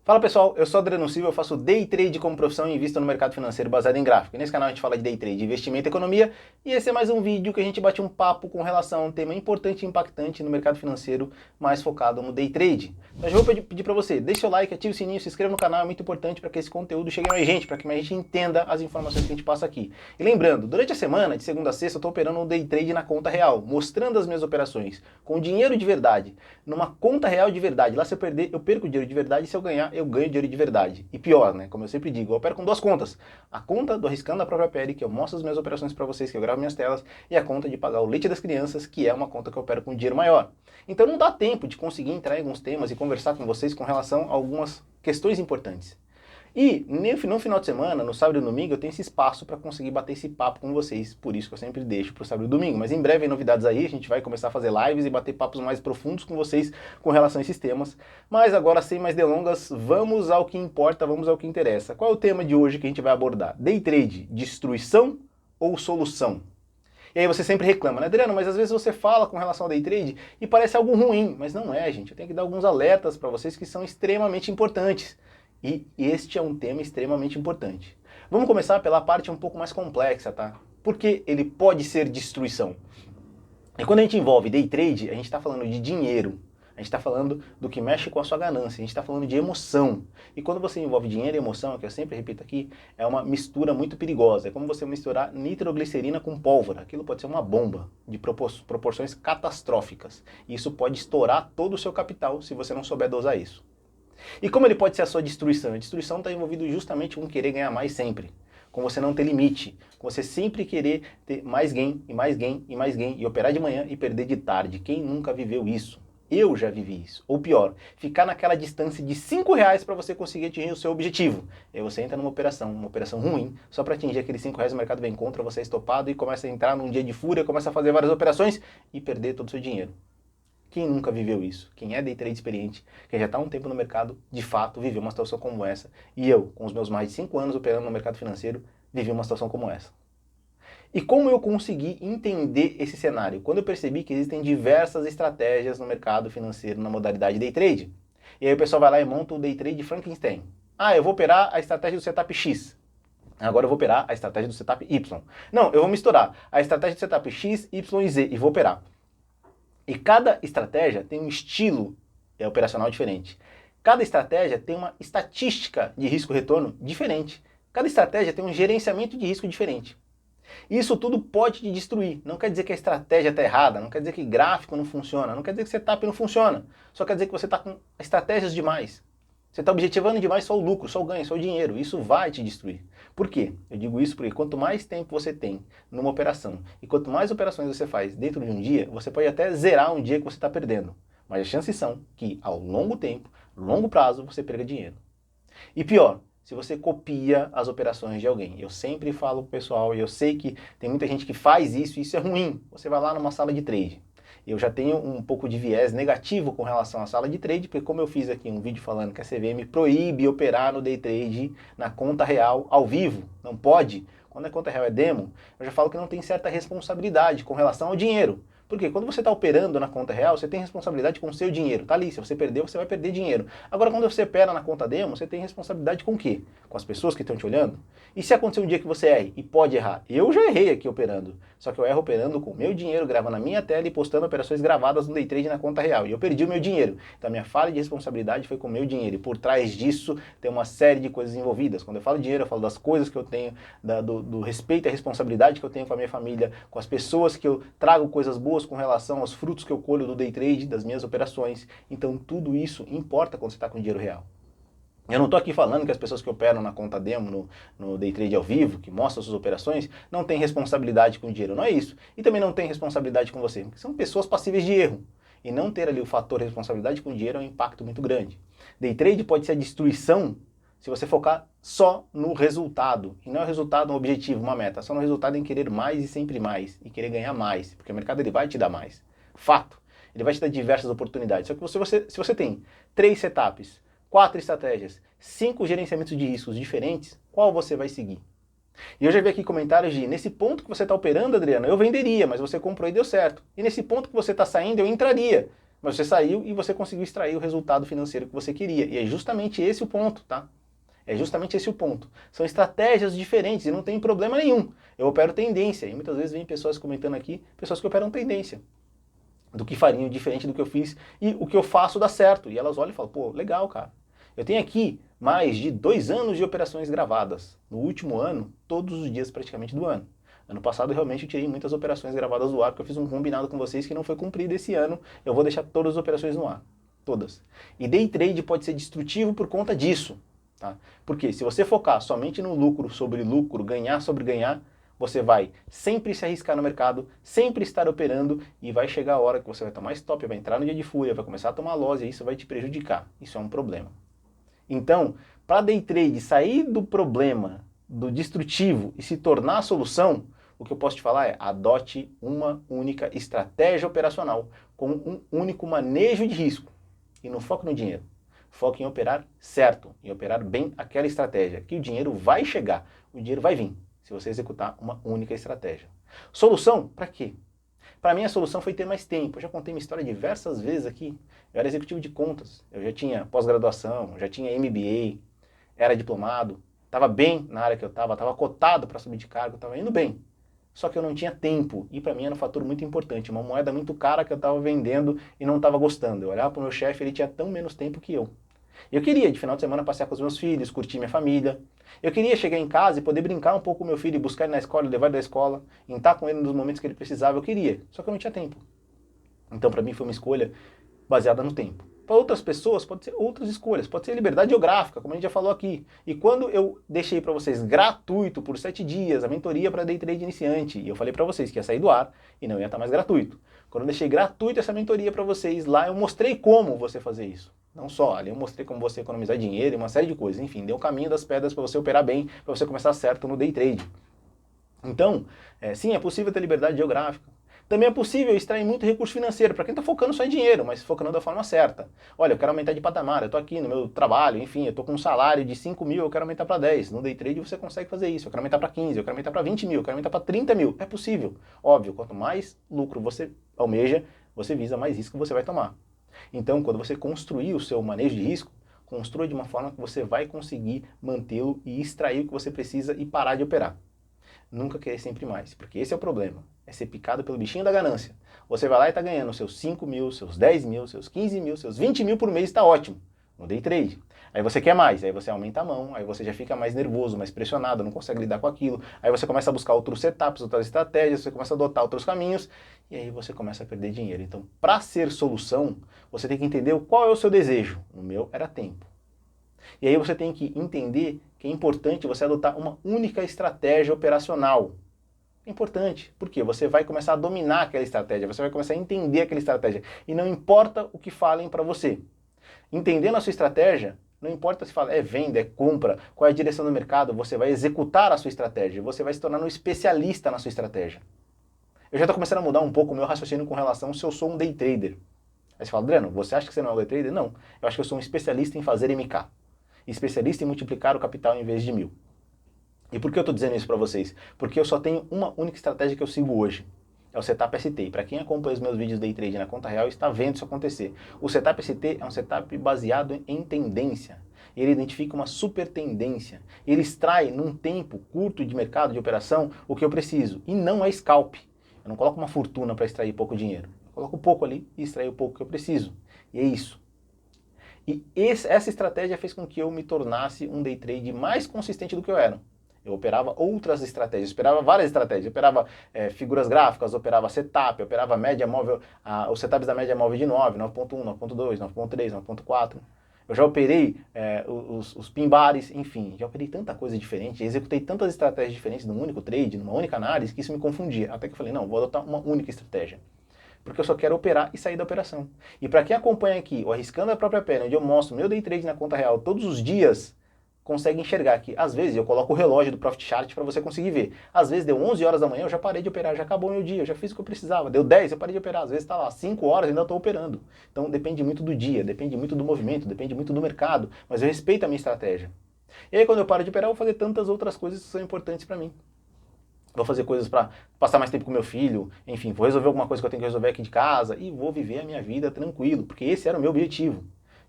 Fala pessoal, eu sou Adriano Silva, eu faço Day Trade como profissão e invisto no mercado financeiro baseado em gráfico. E nesse canal a gente fala de Day Trade, investimento e economia, e esse é mais um vídeo que a gente bate um papo com relação a um tema importante e impactante no mercado financeiro, mais focado no Day Trade. Então já vou pedir para você, deixa o like, ative o sininho, se inscreva no canal, é muito importante para que esse conteúdo chegue a mais gente, para que mais gente entenda as informações que a gente passa aqui. E lembrando, durante a semana, de segunda a sexta, eu estou operando um Day Trade na conta real, mostrando as minhas operações com dinheiro de verdade, numa conta real de verdade. Lá se eu perder, eu perco dinheiro de verdade, e se eu ganhar, eu ganho dinheiro de verdade. E pior, né? Como eu sempre digo, eu opero com duas contas. A conta do Arriscando a Própria Pele, que eu mostro as minhas operações para vocês, que eu gravo minhas telas, e a conta de pagar o leite das crianças, que é uma conta que eu opero com dinheiro maior. Então não dá tempo de conseguir entrar em alguns temas e conversar com vocês com relação a algumas questões importantes. E no final de semana, no sábado e no domingo, eu tenho esse espaço para conseguir bater esse papo com vocês. Por isso que eu sempre deixo para o sábado e domingo. Mas em breve tem novidades aí, a gente vai começar a fazer lives e bater papos mais profundos com vocês com relação a esses temas. Mas agora, sem mais delongas, vamos ao que importa, vamos ao que interessa. Qual é o tema de hoje que a gente vai abordar? Day trade, destruição ou solução? E aí você sempre reclama, né, Adriano, mas às vezes você fala com relação ao day trade e parece algo ruim, mas não é, gente. Eu tenho que dar alguns alertas para vocês que são extremamente importantes. E este é um tema extremamente importante. Vamos começar pela parte um pouco mais complexa, tá? Porque ele pode ser destruição. E quando a gente envolve day trade, a gente está falando de dinheiro. A gente está falando do que mexe com a sua ganância, a gente está falando de emoção. E quando você envolve dinheiro e emoção, que eu sempre repito aqui, é uma mistura muito perigosa. É como você misturar nitroglicerina com pólvora. Aquilo pode ser uma bomba de proporções catastróficas. E isso pode estourar todo o seu capital se você não souber dosar isso. E como ele pode ser a sua destruição? A destruição está envolvida justamente com querer ganhar mais sempre. Com você não ter limite. Com você sempre querer ter mais gain, e mais gain, e mais gain. E operar de manhã e perder de tarde. Quem nunca viveu isso? Eu já vivi isso. Ou pior, ficar naquela distância de R$ 5 para você conseguir atingir o seu objetivo. E aí você entra numa operação ruim, só para atingir aqueles R$ 5 o mercado vem contra, você é estopado e começa a entrar num dia de fúria, começa a fazer várias operações e perder todo o seu dinheiro. Quem nunca viveu isso? Quem é day trade experiente, quem já está há um tempo no mercado, de fato viveu uma situação como essa. E eu, com os meus mais de 5 anos operando no mercado financeiro, vivi uma situação como essa. E como eu consegui entender esse cenário? Quando eu percebi que existem diversas estratégias no mercado financeiro na modalidade day trade. E aí o pessoal vai lá e monta o day trade Frankenstein. Ah, eu vou operar a estratégia do setup X. Agora eu vou operar a estratégia do setup Y. Não, eu vou misturar a estratégia do setup X, Y e Z e vou operar. E cada estratégia tem um estilo operacional diferente. Cada estratégia tem uma estatística de risco-retorno diferente. Cada estratégia tem um gerenciamento de risco diferente. Isso tudo pode te destruir. Não quer dizer que a estratégia está errada, não quer dizer que gráfico não funciona, não quer dizer que setup não funciona. Só quer dizer que você está com estratégias demais. Você está objetivando demais só o lucro, só o ganho, só o dinheiro. Isso vai te destruir. Por quê? Eu digo isso porque quanto mais tempo você tem numa operação e quanto mais operações você faz dentro de um dia, você pode até zerar um dia que você está perdendo. Mas as chances são que ao longo tempo, longo prazo, você perca dinheiro. E pior, se você copia as operações de alguém. Eu sempre falo pro pessoal, e eu sei que tem muita gente que faz isso e isso é ruim. Você vai lá numa sala de trade. Eu já tenho um pouco de viés negativo com relação à sala de trade, porque como eu fiz aqui um vídeo falando que a CVM proíbe operar no day trade na conta real ao vivo, não pode. Quando a conta real é demo, eu já falo que não tem certa responsabilidade com relação ao dinheiro. Porque quando você está operando na conta real, você tem responsabilidade com o seu dinheiro. Tá ali, se você perder, você vai perder dinheiro. Agora, quando você opera na conta demo, você tem responsabilidade com o quê? Com as pessoas que estão te olhando? E se acontecer um dia que você erre e pode errar? Eu já errei aqui operando. Só que eu erro operando com o meu dinheiro, gravando na minha tela e postando operações gravadas no day trade na conta real. E eu perdi o meu dinheiro. Então a minha falha de responsabilidade foi com o meu dinheiro. E por trás disso tem uma série de coisas envolvidas. Quando eu falo dinheiro, eu falo das coisas que eu tenho, do respeito e responsabilidade que eu tenho com a minha família, com as pessoas que eu trago coisas boas com relação aos frutos que eu colho do day trade, das minhas operações. Então tudo isso importa quando você está com dinheiro real. Eu não estou aqui falando que as pessoas que operam na conta demo, no day trade ao vivo, que mostram suas operações, não têm responsabilidade com o dinheiro. Não é isso. E também não têm responsabilidade com você. Porque são pessoas passíveis de erro. E não ter ali o fator responsabilidade com o dinheiro é um impacto muito grande. Day trade pode ser a destruição se você focar só no resultado. E não é o resultado um objetivo, uma meta. Só no resultado em querer mais e sempre mais. E querer ganhar mais. Porque o mercado ele vai te dar mais. Fato. Ele vai te dar diversas oportunidades. Só que se você tem 3 setups, 4 estratégias, 5 gerenciamentos de riscos diferentes, qual você vai seguir? E eu já vi aqui comentários de, nesse ponto que você está operando, Adriano, eu venderia, mas você comprou e deu certo. E nesse ponto que você está saindo, eu entraria. Mas você saiu e você conseguiu extrair o resultado financeiro que você queria. E é justamente esse o ponto, tá? É justamente esse o ponto. São estratégias diferentes e não tem problema nenhum. Eu opero tendência e muitas vezes vem pessoas comentando aqui, pessoas que operam tendência, do que fariam diferente do que eu fiz e o que eu faço dá certo. E elas olham e falam, pô, legal, cara. Eu tenho aqui mais de 2 anos de operações gravadas. No último ano, todos os dias praticamente do ano. Ano passado realmente eu tirei muitas operações gravadas do ar, porque eu fiz um combinado com vocês que não foi cumprido esse ano. Eu vou deixar todas as operações no ar. Todas. E day trade pode ser destrutivo por conta disso. Tá? Porque se você focar somente no lucro sobre lucro, ganhar sobre ganhar, você vai sempre se arriscar no mercado, sempre estar operando e vai chegar a hora que você vai tomar stop, vai entrar no dia de fúria, vai começar a tomar loss e isso vai te prejudicar. Isso é um problema. Então, para day trade sair do problema, do destrutivo e se tornar a solução, o que eu posso te falar é adote uma única estratégia operacional com um único manejo de risco e não foque no dinheiro. Foque em operar certo, em operar bem aquela estratégia, que o dinheiro vai chegar, o dinheiro vai vir, se você executar uma única estratégia. Solução? Para quê? Para mim a solução foi ter mais tempo. Eu já contei minha história diversas vezes aqui. Eu era executivo de contas, eu já tinha pós-graduação, já tinha MBA, era diplomado, estava bem na área que eu estava cotado para subir de cargo, estava indo bem. Só que eu não tinha tempo, e para mim era um fator muito importante, uma moeda muito cara que eu estava vendendo e não estava gostando. Eu olhava para o meu chefe, ele tinha tão menos tempo que eu. Eu queria, de final de semana, passear com os meus filhos, curtir minha família. Eu queria chegar em casa e poder brincar um pouco com meu filho, buscar ele na escola, levar ele da escola, estar com ele nos momentos que ele precisava. Eu queria, só que eu não tinha tempo. Então, para mim, foi uma escolha baseada no tempo. Para outras pessoas, pode ser outras escolhas, pode ser liberdade geográfica, como a gente já falou aqui. E quando eu deixei para vocês gratuito por 7 dias a mentoria para day trade iniciante, e eu falei para vocês que ia sair do ar e não ia estar mais gratuito. Quando eu deixei gratuito essa mentoria para vocês lá, eu mostrei como você fazer isso. Não só, ali eu mostrei como você economizar dinheiro e uma série de coisas. Enfim, dei o caminho das pedras para você operar bem, para você começar certo no day trade. Então, sim, é possível ter liberdade geográfica. Também é possível extrair muito recurso financeiro, para quem está focando só em dinheiro, mas focando da forma certa. Olha, eu quero aumentar de patamar, eu estou aqui no meu trabalho, enfim, eu estou com um salário de 5 mil, eu quero aumentar para 10. No day trade você consegue fazer isso. Eu quero aumentar para 15, eu quero aumentar para 20 mil, eu quero aumentar para 30 mil. É possível. Óbvio, quanto mais lucro você almeja, você visa mais risco você vai tomar. Então, quando você construir o seu manejo de risco, construa de uma forma que você vai conseguir mantê-lo e extrair o que você precisa e parar de operar. Nunca querer sempre mais, porque esse é o problema, é ser picado pelo bichinho da ganância. Você vai lá e está ganhando seus 5 mil, seus 10 mil, seus 15 mil, seus 20 mil por mês, está ótimo, no day trade. Aí você quer mais, aí você aumenta a mão, aí você já fica mais nervoso, mais pressionado, não consegue lidar com aquilo, aí você começa a buscar outros setups, outras estratégias, você começa a adotar outros caminhos, e aí você começa a perder dinheiro. Então, para ser solução, você tem que entender qual é o seu desejo. O meu era tempo. E aí você tem que entender que é importante você adotar uma única estratégia operacional. É importante, porque você vai começar a dominar aquela estratégia, você vai começar a entender aquela estratégia. E não importa o que falem para você. Entendendo a sua estratégia, não importa se fala é venda, é compra, qual é a direção do mercado, você vai executar a sua estratégia, você vai se tornar um especialista na sua estratégia. Eu já estou começando a mudar um pouco o meu raciocínio com relação se eu sou um day trader. Aí você fala, Adriano, você acha que você não é um day trader? Não, eu acho que eu sou um especialista em fazer MK. Especialista em multiplicar o capital em vez de 1000. E por que eu estou dizendo isso para vocês? Porque eu só tenho uma única estratégia que eu sigo hoje. É o Setup ST. Para quem acompanha os meus vídeos day trade na conta real, está vendo isso acontecer. O Setup ST é um setup baseado em tendência. Ele identifica uma super tendência. Ele extrai num tempo curto de mercado de operação o que eu preciso. E não é scalp. Eu não coloco uma fortuna para extrair pouco dinheiro. Eu coloco pouco ali e extraio o pouco que eu preciso. E é isso. E essa estratégia fez com que eu me tornasse um day trade mais consistente do que eu era. Eu operava outras estratégias, eu operava várias estratégias, eu operava figuras gráficas, operava setup, eu operava média móvel, os setups da média móvel de 9, 9.1, 9.2, 9.3, 9.4. Eu já operei os pin bares, enfim, já operei tanta coisa diferente, executei tantas estratégias diferentes num único trade, numa única análise, que isso me confundia. Até que eu falei, não, vou adotar uma única estratégia. Porque eu só quero operar e sair da operação. E para quem acompanha aqui, o Arriscando a Própria Perna, onde eu mostro meu day trade na conta real todos os dias, consegue enxergar que, às vezes, eu coloco o relógio do Profit Chart para você conseguir ver. Às vezes, deu 11 horas da manhã, eu já parei de operar, já acabou meu dia, eu já fiz o que eu precisava. Deu 10, eu parei de operar. Às vezes está lá 5 horas, ainda estou operando. Então, depende muito do dia, depende muito do movimento, depende muito do mercado, mas eu respeito a minha estratégia. E aí, quando eu paro de operar, eu vou fazer tantas outras coisas que são importantes para mim. vou fazer coisas para passar mais tempo com meu filho, enfim, vou resolver alguma coisa que eu tenho que resolver aqui de casa e vou viver a minha vida tranquilo, porque esse era o meu objetivo.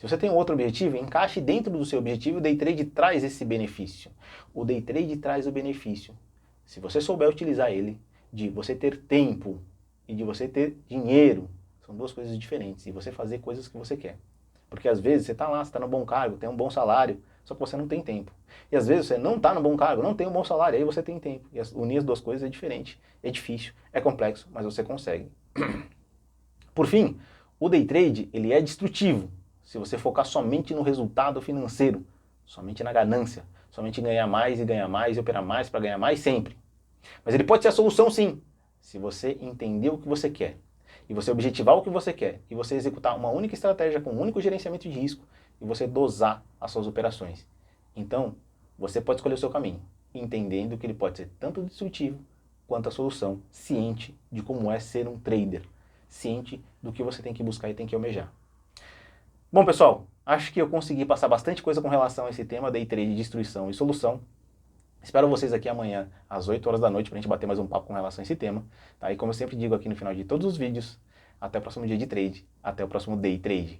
Se você tem outro objetivo, encaixe dentro do seu objetivo, o day trade traz esse benefício. O day trade traz o benefício, se você souber utilizar ele, de você ter tempo e de você ter dinheiro. São duas coisas diferentes, e você fazer coisas que você quer. Porque às vezes você está lá, você está no bom cargo, tem um bom salário, só que você não tem tempo. E às vezes você não está no bom cargo, não tem um bom salário, aí você tem tempo. E unir as duas coisas é diferente, é difícil, é complexo, mas você consegue. Por fim, o day trade ele é destrutivo se você focar somente no resultado financeiro, somente na ganância, somente em ganhar mais e operar mais para ganhar mais sempre. Mas ele pode ser a solução sim, se você entender o que você quer, e você objetivar o que você quer, e você executar uma única estratégia com um único gerenciamento de risco, e você dosar as suas operações. Então, você pode escolher o seu caminho, entendendo que ele pode ser tanto destrutivo quanto a solução, ciente de como é ser um trader, ciente do que você tem que buscar e tem que almejar. Bom, pessoal, acho que eu consegui passar bastante coisa com relação a esse tema, day trade, destruição e solução. Espero vocês aqui amanhã, às 8 horas da noite, para a gente bater mais um papo com relação a esse tema. Tá? E como eu sempre digo aqui no final de todos os vídeos, até o próximo dia de trade, até o próximo day trade.